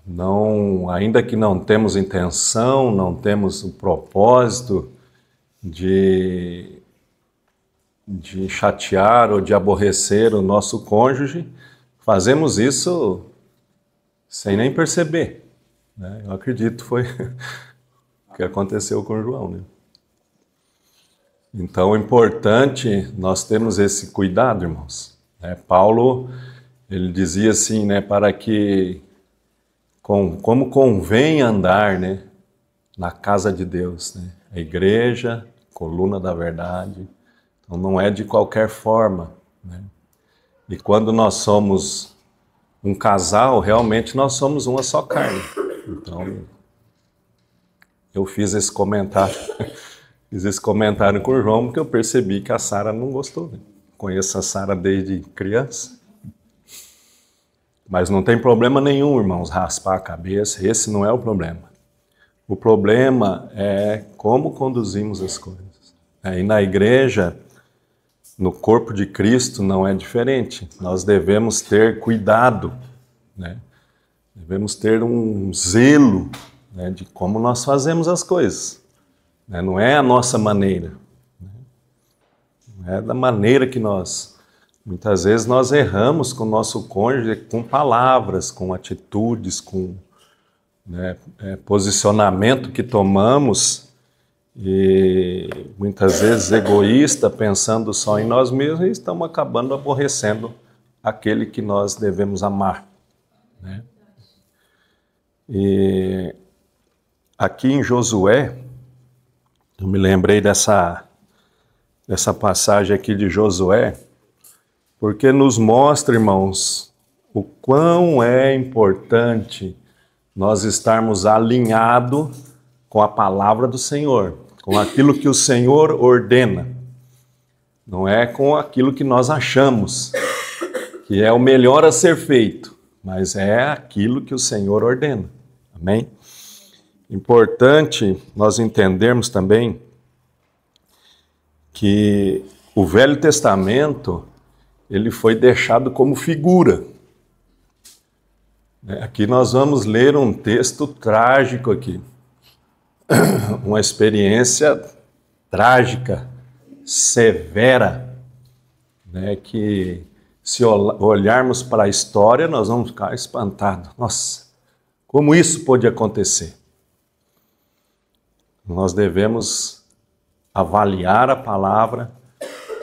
Não, ainda que não temos intenção, não temos o propósito de chatear ou de aborrecer o nosso cônjuge, fazemos isso sem nem perceber, né? Eu acredito que foi o que aconteceu com o João, né? Então é importante nós termos esse cuidado, irmãos. Paulo, ele dizia assim, né, para que, como convém andar, né, na casa de Deus, né? A igreja, coluna da verdade. Então não é de qualquer forma, né? E quando nós somos um casal, realmente nós somos uma só carne. Então, eu fiz esse comentário com o João, porque eu percebi que a Sara não gostou, né? Conheço a Sara desde criança. Mas não tem problema nenhum, irmãos, raspar a cabeça, esse não é o problema. O problema é como conduzimos as coisas. E na igreja, no corpo de Cristo, não é diferente. Nós devemos ter cuidado, né? Devemos ter um zelo, né, de como nós fazemos as coisas. Não é a nossa maneira. Não é da maneira que nós... Muitas vezes nós erramos com o nosso cônjuge, com palavras, com atitudes, com, né, posicionamento que tomamos, e muitas vezes egoísta, pensando só em nós mesmos, e estamos acabando aborrecendo aquele que nós devemos amar, né? E aqui em Josué, eu me lembrei dessa passagem aqui de Josué, porque nos mostra, irmãos, o quão é importante nós estarmos alinhados com a palavra do Senhor, com aquilo que o Senhor ordena. Não é com aquilo que nós achamos que é o melhor a ser feito, mas é aquilo que o Senhor ordena. Amém? Importante nós entendermos também que o Velho Testamento, ele foi deixado como figura. Aqui nós vamos ler um texto trágico aqui. Uma experiência trágica, severa, né, que se olharmos para a história, nós vamos ficar espantados. Nossa, como isso pôde acontecer? Nós devemos avaliar a palavra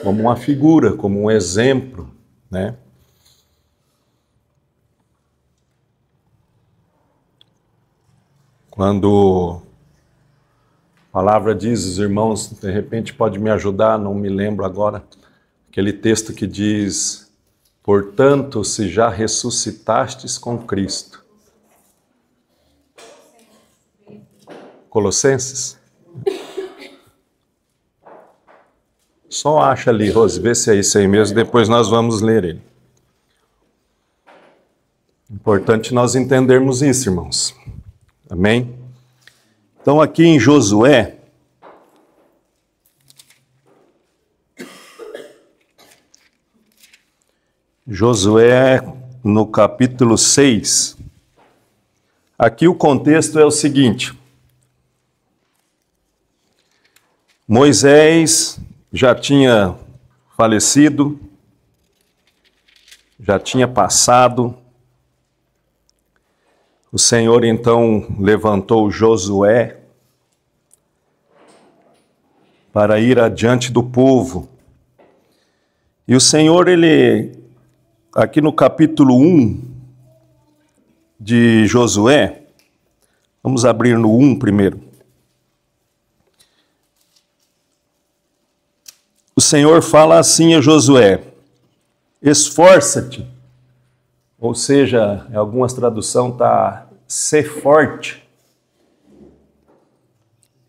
como uma figura, como um exemplo, né? Quando a palavra diz, os irmãos, de repente pode me ajudar, não me lembro agora, aquele texto que diz: portanto, se já ressuscitastes com Cristo. Colossenses? Só acha ali, Rose, vê se é isso aí mesmo, depois nós vamos ler ele. Importante nós entendermos isso, irmãos. Amém? Então aqui em Josué, no capítulo 6, aqui o contexto é o seguinte: Moisés já tinha falecido, já tinha passado. O Senhor então levantou Josué para ir adiante do povo. E o Senhor, ele, aqui no capítulo 1 de Josué, vamos abrir no 1 primeiro. O Senhor fala assim a Josué: esforça-te, ou seja, em algumas traduções está ser forte.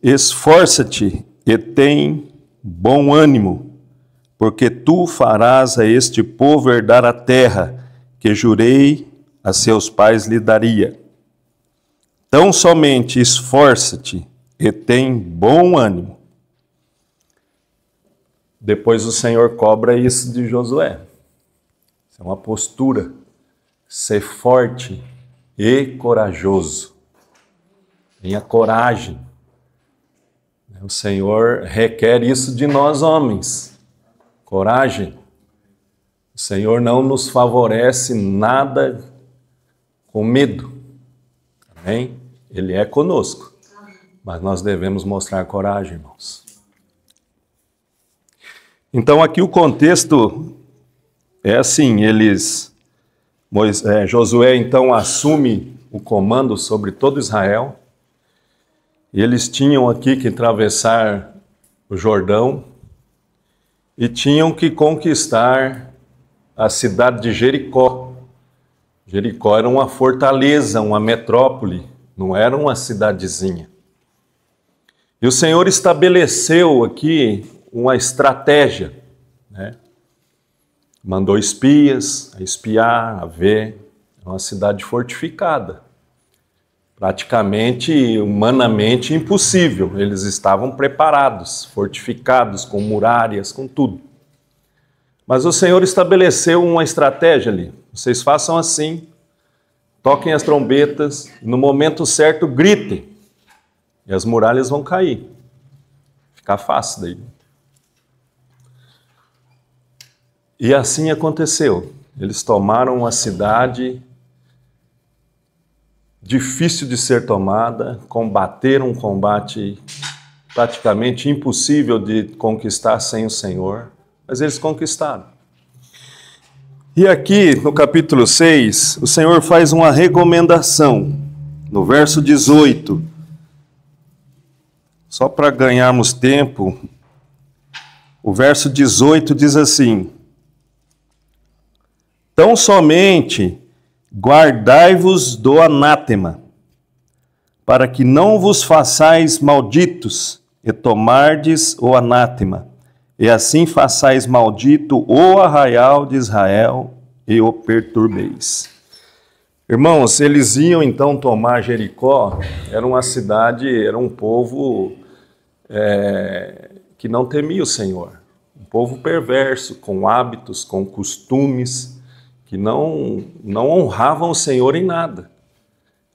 Esforça-te e tem bom ânimo, porque tu farás a este povo herdar a terra que jurei a seus pais lhe daria. Tão somente esforça-te e tem bom ânimo. Depois o Senhor cobra isso de Josué. Isso é uma postura. Ser forte, e corajoso. Tenha coragem. O Senhor requer isso de nós homens. Coragem. O Senhor não nos favorece nada com medo. Amém? Ele é conosco. Mas nós devemos mostrar coragem, irmãos. Então aqui o contexto é assim, Josué então assume o comando sobre todo Israel. E eles tinham aqui que atravessar o Jordão e tinham que conquistar a cidade de Jericó. Jericó era uma fortaleza, uma metrópole, não era uma cidadezinha. E o Senhor estabeleceu aqui uma estratégia, né? Mandou espias a espiar, a ver. É uma cidade fortificada. Praticamente, humanamente impossível. Eles estavam preparados, fortificados, com muralhas, com tudo. Mas o Senhor estabeleceu uma estratégia ali. Vocês façam assim, toquem as trombetas, e no momento certo gritem. E as muralhas vão cair. Fica fácil daí. E assim aconteceu. Eles tomaram a cidade difícil de ser tomada, combateram um combate praticamente impossível de conquistar sem o Senhor, mas eles conquistaram. E aqui no capítulo 6, o Senhor faz uma recomendação, no verso 18. Só para ganharmos tempo, o verso 18 diz assim: tão somente guardai-vos do anátema, para que não vos façais malditos, e tomardes o anátema, e assim façais maldito o arraial de Israel, e o perturbeis. Irmãos, eles iam então tomar Jericó, era uma cidade, era um povo que não temia o Senhor, um povo perverso, com hábitos, com costumes, que não honravam o Senhor em nada.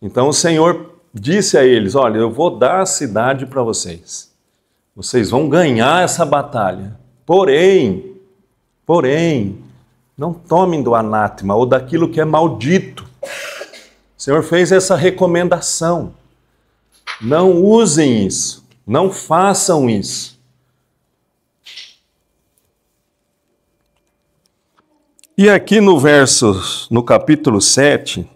Então o Senhor disse a eles: olha, eu vou dar a cidade para vocês. Vocês vão ganhar essa batalha. Porém, não tomem do anátema ou daquilo que é maldito. O Senhor fez essa recomendação. Não usem isso. Não façam isso. E aqui no capítulo 7,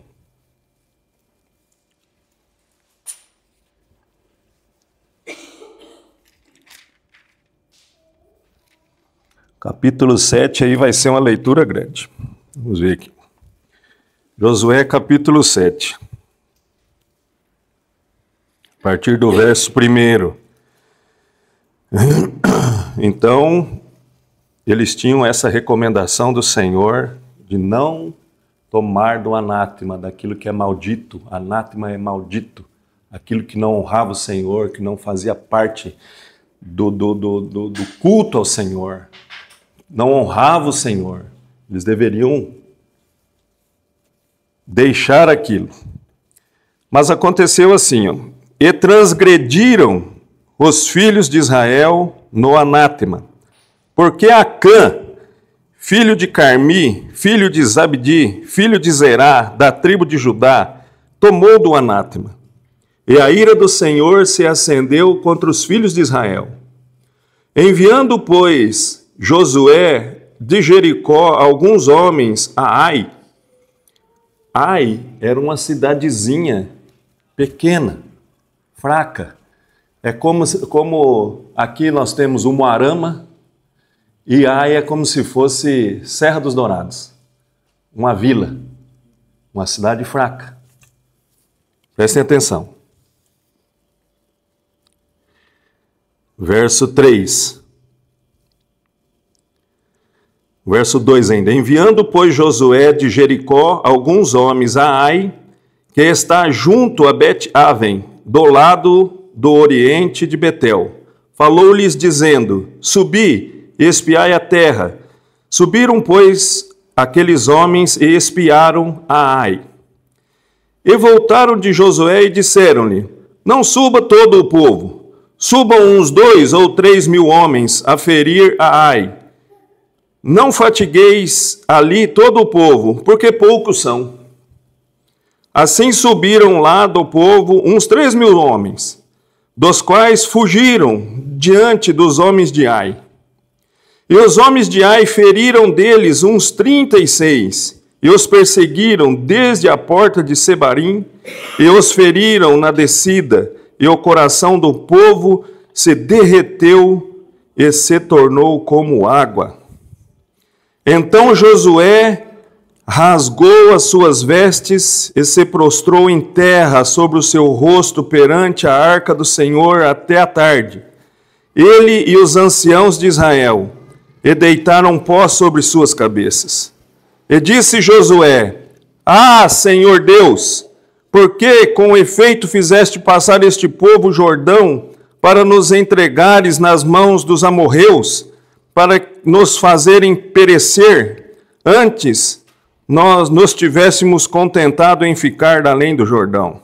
capítulo 7 aí vai ser uma leitura grande. Vamos ver aqui. Josué capítulo 7. A partir do verso 1. Então, eles tinham essa recomendação do Senhor de não tomar do anátema, daquilo que é maldito. Anátema é maldito. Aquilo que não honrava o Senhor, que não fazia parte do culto ao Senhor. Não honrava o Senhor. Eles deveriam deixar aquilo. Mas aconteceu assim, ó. E transgrediram os filhos de Israel no anátema. Porque Acã, filho de Carmi, filho de Zabdi, filho de Zerá, da tribo de Judá, tomou do anátema. E a ira do Senhor se acendeu contra os filhos de Israel. Enviando, pois, Josué de Jericó alguns homens a Ai. Ai era uma cidadezinha pequena, fraca. É como aqui nós temos Umuarama, e Ai é como se fosse Serra dos Dourados, uma vila, uma cidade fraca. Prestem atenção. Verso 3. Verso 2 ainda. Enviando, pois, Josué de Jericó alguns homens a Ai, que está junto a Bet-Aven, do lado do oriente de Betel. Falou-lhes dizendo: subi, e espiai a terra. Subiram, pois, aqueles homens e espiaram a Ai. E voltaram de Josué e disseram-lhe: não suba todo o povo, subam uns 2 ou 3 mil homens a ferir a Ai. Não fatigueis ali todo o povo, porque poucos são. Assim subiram lá do povo uns 3 mil homens, dos quais fugiram diante dos homens de Ai. E os homens de Ai feriram deles uns 36, e os perseguiram desde a porta de Sebarim, e os feriram na descida, e o coração do povo se derreteu e se tornou como água. Então Josué rasgou as suas vestes e se prostrou em terra sobre o seu rosto perante a arca do Senhor até a tarde. Ele e os anciãos de Israel, e deitaram pó sobre suas cabeças. E disse Josué: ah, Senhor Deus, por que com efeito fizeste passar este povo o Jordão para nos entregares nas mãos dos amorreus, para nos fazerem perecer? Antes, nós nos tivéssemos contentado em ficar além do Jordão.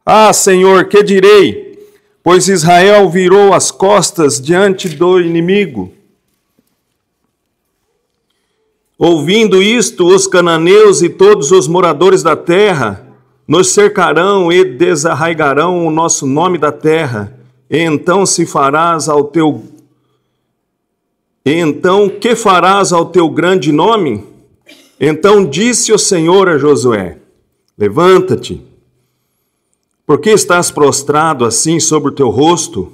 Ah, Senhor, que direi? Pois Israel virou as costas diante do inimigo. Ouvindo isto, os cananeus e todos os moradores da terra nos cercarão e desarraigarão o nosso nome da terra. E então que farás ao teu grande nome? Então disse o Senhor a Josué: levanta-te, porque estás prostrado assim sobre o teu rosto?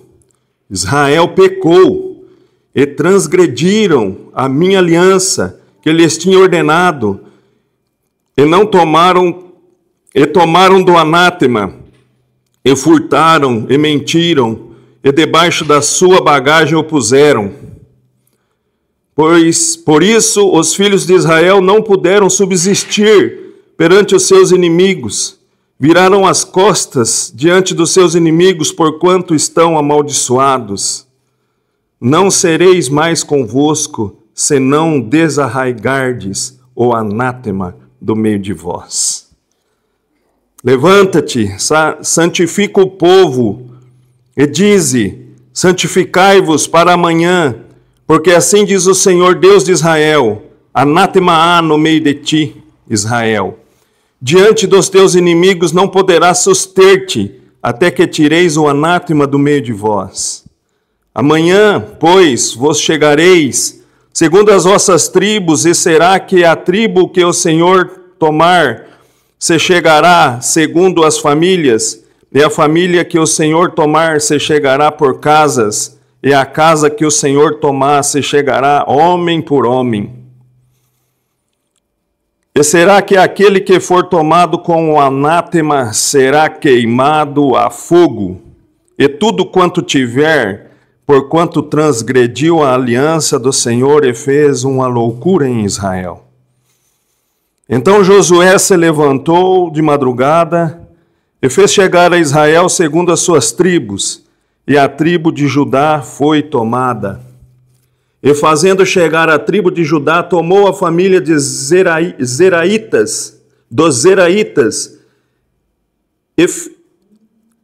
Israel pecou e transgrediram a minha aliança que lhes tinha ordenado, e tomaram do anátema, e furtaram, e mentiram, e debaixo da sua bagagem o puseram. Pois, por isso, os filhos de Israel não puderam subsistir perante os seus inimigos, viraram as costas diante dos seus inimigos, porquanto estão amaldiçoados. Não sereis mais convosco, senão desarraigardes o anátema do meio de vós. Levanta-te, santifica o povo, e dize: santificai-vos para amanhã, porque assim diz o Senhor Deus de Israel: anátema há no meio de ti, Israel. Diante dos teus inimigos não poderás suster-te, até que tireis o anátema do meio de vós. Amanhã, pois, vos chegareis, segundo as vossas tribos, e será que a tribo que o Senhor tomar se chegará segundo as famílias, e a família que o Senhor tomar se chegará por casas, e a casa que o Senhor tomar se chegará homem por homem. E será que aquele que for tomado com o anátema será queimado a fogo, e tudo quanto tiver, porquanto transgrediu a aliança do Senhor e fez uma loucura em Israel. Então Josué se levantou de madrugada e fez chegar a Israel segundo as suas tribos, e a tribo de Judá foi tomada. E fazendo chegar a tribo de Judá, tomou a família de dos Zeraitas,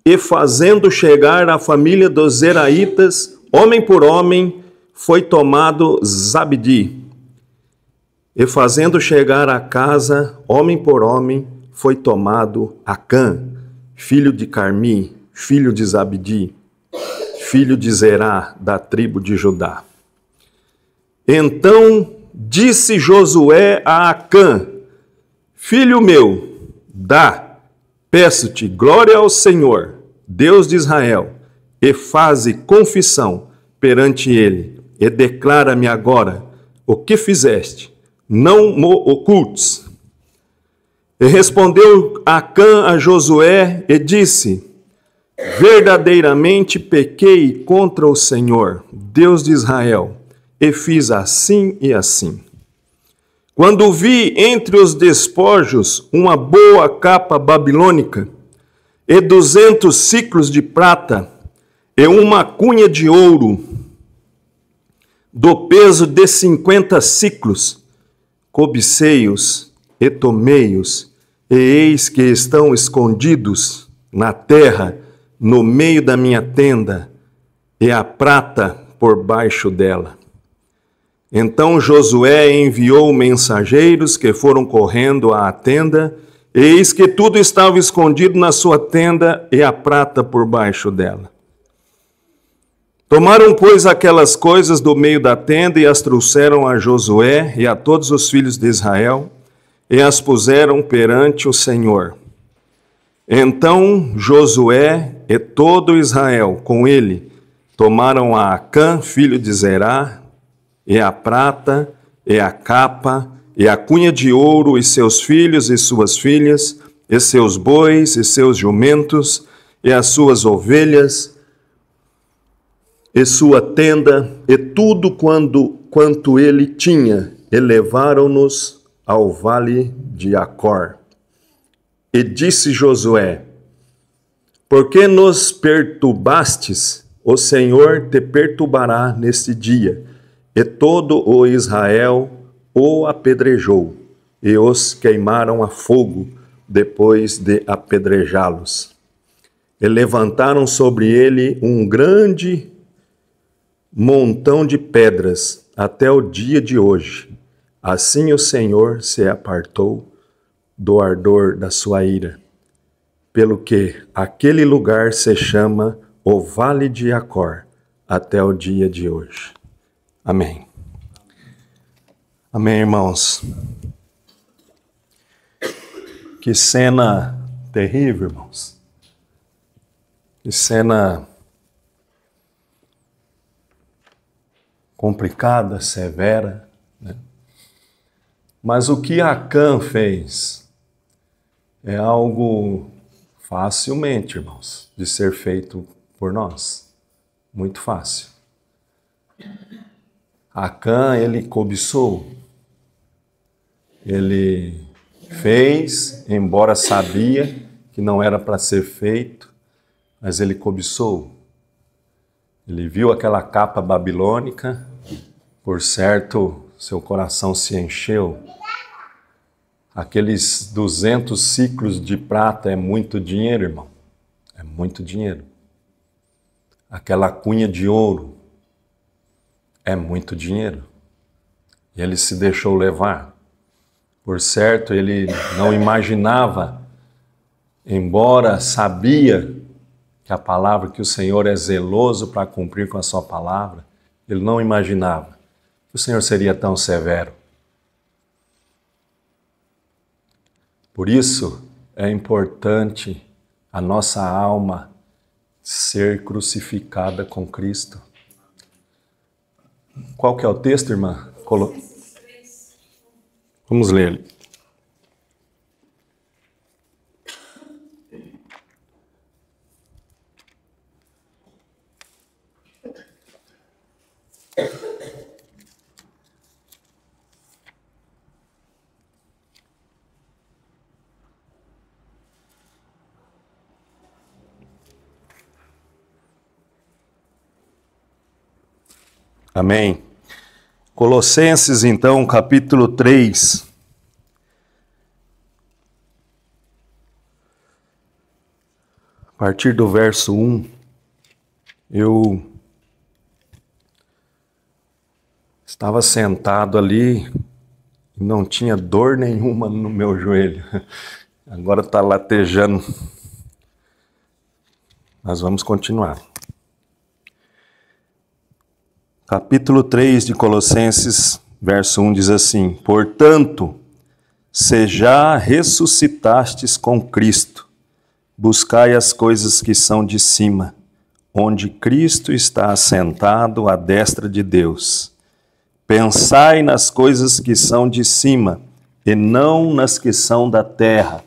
e fazendo chegar a família dos Zeraitas, homem por homem, foi tomado Zabdi. E fazendo chegar a casa, homem por homem, foi tomado Acã, filho de Carmi, filho de Zabdi, filho de Zerá, da tribo de Judá. Então disse Josué a Acã: filho meu, peço-te glória ao Senhor, Deus de Israel, e faze confissão perante ele, e declara-me agora o que fizeste, não mo ocultes. E respondeu Acã a Josué e disse: verdadeiramente pequei contra o Senhor, Deus de Israel, e fiz assim e assim. Quando vi entre os despojos uma boa capa babilônica, e 200 siclos de prata, e uma cunha de ouro, do peso de 50 siclos, cobicei-os e tomei-os, e eis que estão escondidos na terra, no meio da minha tenda, e a prata por baixo dela. Então Josué enviou mensageiros que foram correndo à tenda, eis que tudo estava escondido na sua tenda e a prata por baixo dela. Tomaram, pois, aquelas coisas do meio da tenda e as trouxeram a Josué e a todos os filhos de Israel e as puseram perante o Senhor. Então Josué e todo Israel com ele tomaram a Acã, filho de Zerá, e a prata, e a capa, e a cunha de ouro, e seus filhos e suas filhas, e seus bois, e seus jumentos, e as suas ovelhas, e sua tenda, e tudo quanto ele tinha, e levaram-nos ao vale de Acor. E disse Josué: por que nos perturbastes? O Senhor te perturbará neste dia. E todo o Israel o apedrejou, e os queimaram a fogo, depois de apedrejá-los. E levantaram sobre ele um grande montão de pedras, até o dia de hoje. Assim o Senhor se apartou do ardor da sua ira, pelo que aquele lugar se chama o Vale de Acor, até o dia de hoje. Amém. Amém, irmãos. Que cena terrível, irmãos. Que cena complicada, severa, né? Mas o que Acã fez é algo facilmente, irmãos, de ser feito por nós. Muito fácil. Acã, ele cobiçou. Ele fez, embora sabia que não era para ser feito, mas ele cobiçou. Ele viu aquela capa babilônica, por certo, seu coração se encheu. Aqueles 200 ciclos de prata é muito dinheiro, irmão. É muito dinheiro. Aquela cunha de ouro é muito dinheiro. E ele se deixou levar. Por certo, ele não imaginava, embora sabia que a palavra, que o Senhor é zeloso para cumprir com a sua palavra, ele não imaginava que o Senhor seria tão severo. Por isso, é importante a nossa alma ser crucificada com Cristo. Qual que é o texto, irmã? Vamos ler ele. Amém. Colossenses, então, capítulo 3. A partir do verso 1, eu estava sentado ali e não tinha dor nenhuma no meu joelho. Agora está latejando. Mas vamos continuar. Capítulo 3 de Colossenses, verso 1 diz assim: portanto, se já ressuscitastes com Cristo, buscai as coisas que são de cima, onde Cristo está assentado à destra de Deus. Pensai nas coisas que são de cima, e não nas que são da terra,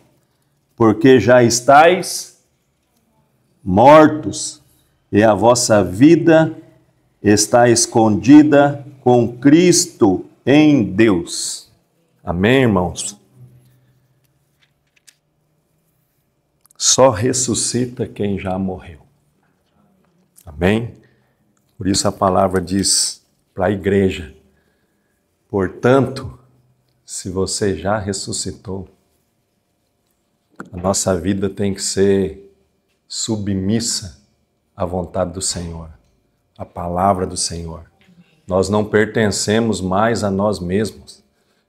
porque já estáis mortos, e a vossa vida está escondida com Cristo em Deus. Amém, irmãos? Só ressuscita quem já morreu. Amém? Por isso a palavra diz para a igreja: portanto, se você já ressuscitou, A nossa vida tem que ser submissa à vontade do Senhor, à palavra do Senhor. Nós não pertencemos mais a nós mesmos.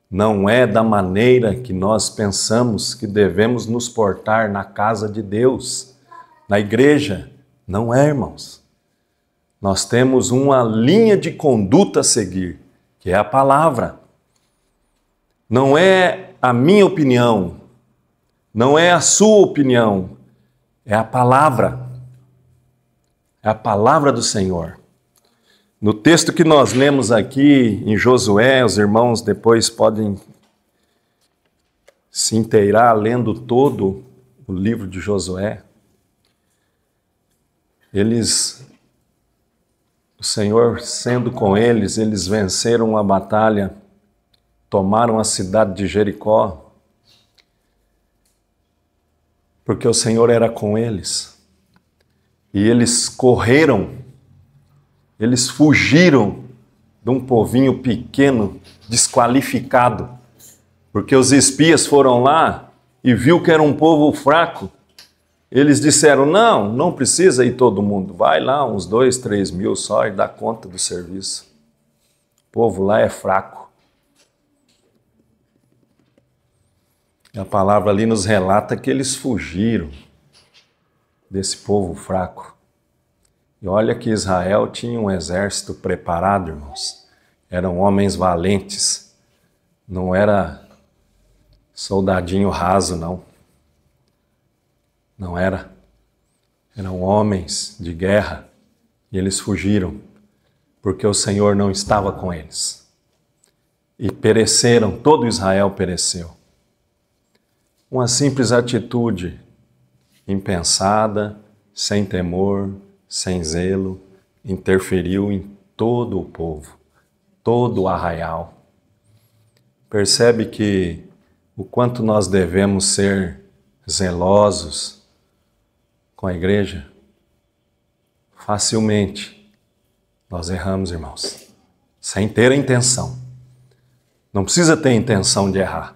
Não é da maneira que nós pensamos que devemos nos portar na casa de Deus, na igreja. Não é, irmãos. Nós temos uma linha de conduta a seguir, que é a palavra. Não é a minha opinião, não é a sua opinião, é a palavra. É a palavra do Senhor. No texto que nós lemos aqui em Josué, os irmãos depois podem se inteirar lendo todo o livro de Josué. O Senhor sendo com eles, eles venceram a batalha, tomaram a cidade de Jericó, porque o Senhor era com eles. E eles correram, eles fugiram de um povinho pequeno, desqualificado, porque os espias foram lá e viu que era um povo fraco. Eles disseram, não precisa ir todo mundo, vai lá uns 2, 3 mil só e dá conta do serviço. O povo lá é fraco. E a palavra ali nos relata que eles fugiram desse povo fraco. E olha que Israel tinha um exército preparado, irmãos. Eram homens valentes. Não era soldadinho raso, não. Não era. Eram homens de guerra. E eles fugiram, porque o Senhor não estava com eles. E pereceram, todo Israel pereceu. Uma simples atitude impensada, sem temor, sem zelo, interferiu em todo o povo, todo o arraial. Percebe que o quanto nós devemos ser zelosos com a igreja? Facilmente nós erramos, irmãos, sem ter a intenção. Não precisa ter intenção de errar.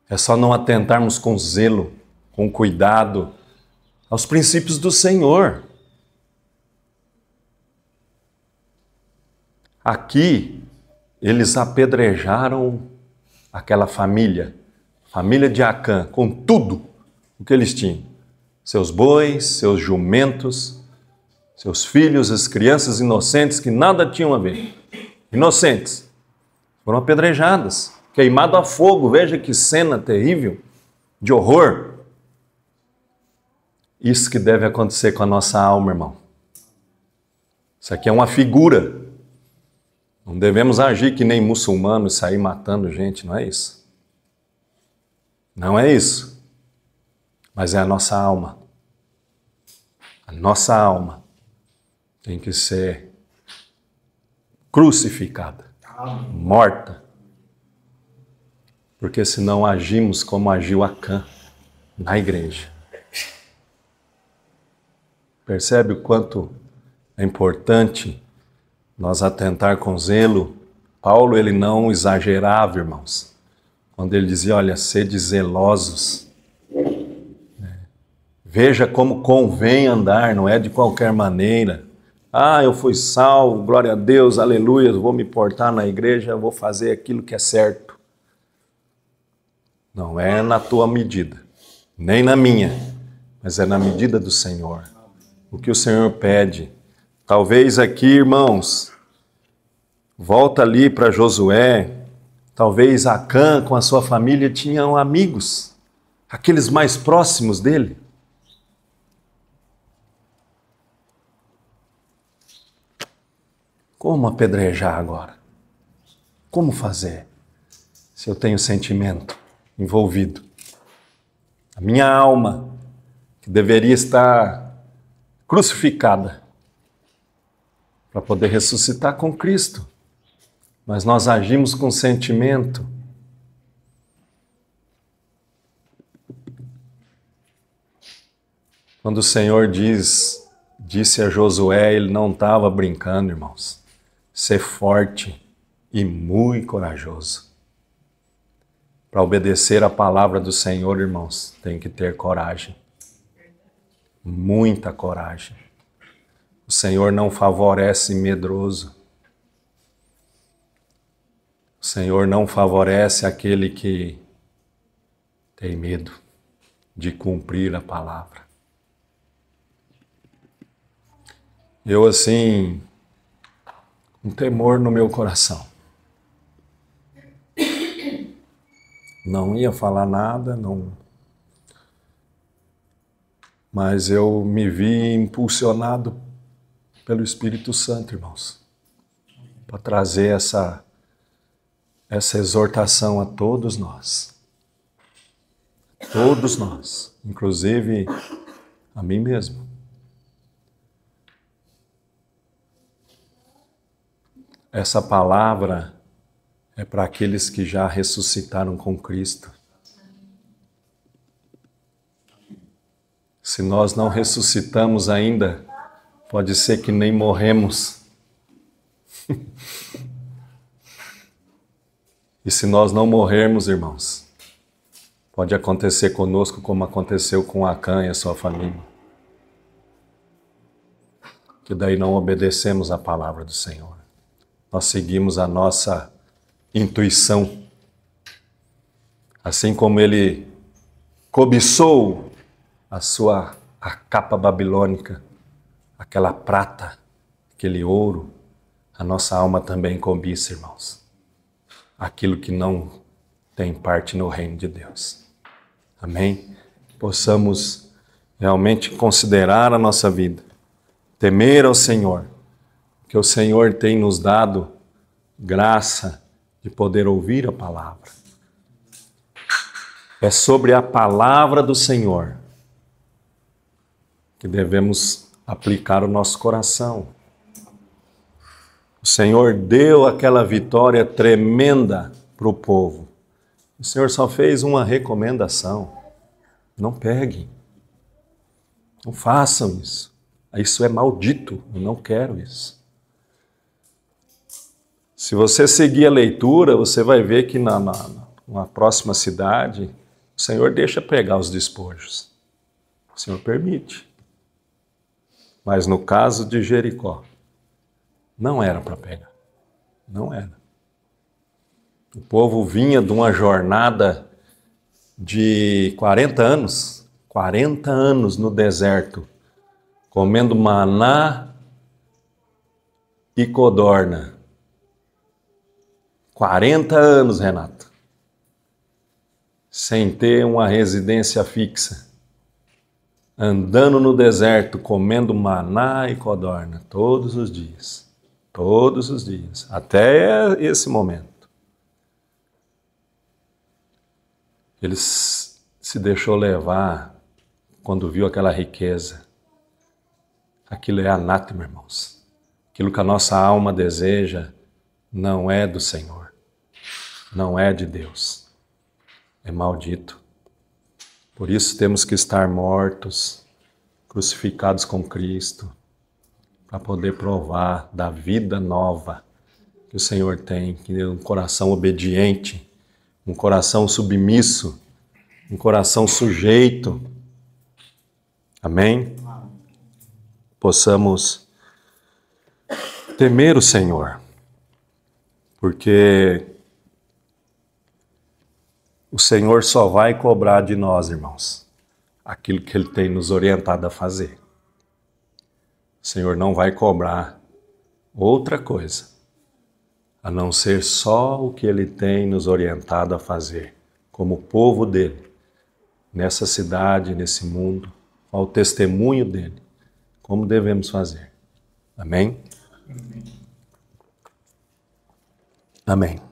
É só não atentarmos com zelo, com cuidado aos princípios do Senhor. Aqui, eles apedrejaram aquela família de Acã, com tudo o que eles tinham. Seus bois, seus jumentos, seus filhos, as crianças inocentes que nada tinham a ver. Inocentes. Foram apedrejadas, queimado a fogo. Veja que cena terrível, de horror. Isso que deve acontecer com a nossa alma, irmão. Isso aqui é uma figura. Não devemos agir que nem muçulmanos, sair matando gente, não é isso. Não é isso. Mas é a nossa alma. A nossa alma tem que ser crucificada, morta. Porque senão agimos como agiu Acã na igreja. Percebe o quanto é importante nós atentar com zelo? Paulo, ele não exagerava, irmãos, quando ele dizia, olha, sede zelosos. Veja como convém andar, não é de qualquer maneira. Eu fui salvo, glória a Deus, aleluia, vou me portar na igreja, vou fazer aquilo que é certo. Não é na tua medida, nem na minha, mas é na medida do Senhor. O que o Senhor pede. Talvez aqui, irmãos, volta ali para Josué, talvez Acã com a sua família tinham amigos, aqueles mais próximos dele. Como apedrejar agora? Como fazer se eu tenho sentimento envolvido? A minha alma, que deveria estar crucificada para poder ressuscitar com Cristo. Mas nós agimos com sentimento. Quando o Senhor disse a Josué, ele não estava brincando, irmãos. Ser forte e muito corajoso. Para obedecer a palavra do Senhor, irmãos, tem que ter coragem. Muita coragem. O Senhor não favorece medroso. O Senhor não favorece aquele que tem medo de cumprir a palavra. Eu, assim, um temor no meu coração. Não ia falar nada, não. Mas eu me vi impulsionado pelo Espírito Santo, irmãos, para trazer essa exortação a todos nós. Todos nós, inclusive a mim mesmo. Essa palavra é para aqueles que já ressuscitaram com Cristo. Se nós não ressuscitamos ainda, pode ser que nem morremos. E se nós não morrermos, irmãos, pode acontecer conosco como aconteceu com Acã e a sua família. Que daí não obedecemos a palavra do Senhor. Nós seguimos a nossa intuição. Assim como ele cobiçou a capa babilônica, aquela prata, aquele ouro, a nossa alma também cobiça, irmãos. Aquilo que não tem parte no reino de Deus. Amém? Possamos realmente considerar a nossa vida, temer ao Senhor, que o Senhor tem nos dado graça de poder ouvir a palavra. É sobre a palavra do Senhor que devemos aplicar o nosso coração. O Senhor deu aquela vitória tremenda para o povo. O Senhor só fez uma recomendação. Não peguem. Não façam isso. Isso é maldito. Eu não quero isso. Se você seguir a leitura, você vai ver que na próxima cidade, o Senhor deixa pegar os despojos. O Senhor permite. Mas no caso de Jericó, não era para pegar. Não era. O povo vinha de uma jornada de 40 anos. 40 anos no deserto, comendo maná e codorna. 40 anos, Renato. Sem ter uma residência fixa. Andando no deserto, comendo maná e codorna todos os dias. Todos os dias. Até esse momento. Ele se deixou levar quando viu aquela riqueza. Aquilo é anátema, irmãos. Aquilo que a nossa alma deseja não é do Senhor. Não é de Deus. É maldito. Por isso temos que estar mortos, crucificados com Cristo, para poder provar da vida nova que o Senhor tem, que é um coração obediente, um coração submisso, um coração sujeito. Amém? Possamos temer o Senhor, porque o Senhor só vai cobrar de nós, irmãos, aquilo que Ele tem nos orientado a fazer. O Senhor não vai cobrar outra coisa, a não ser só o que Ele tem nos orientado a fazer, como povo dEle, nessa cidade, nesse mundo, ao testemunho dEle, como devemos fazer. Amém? Amém. Amém.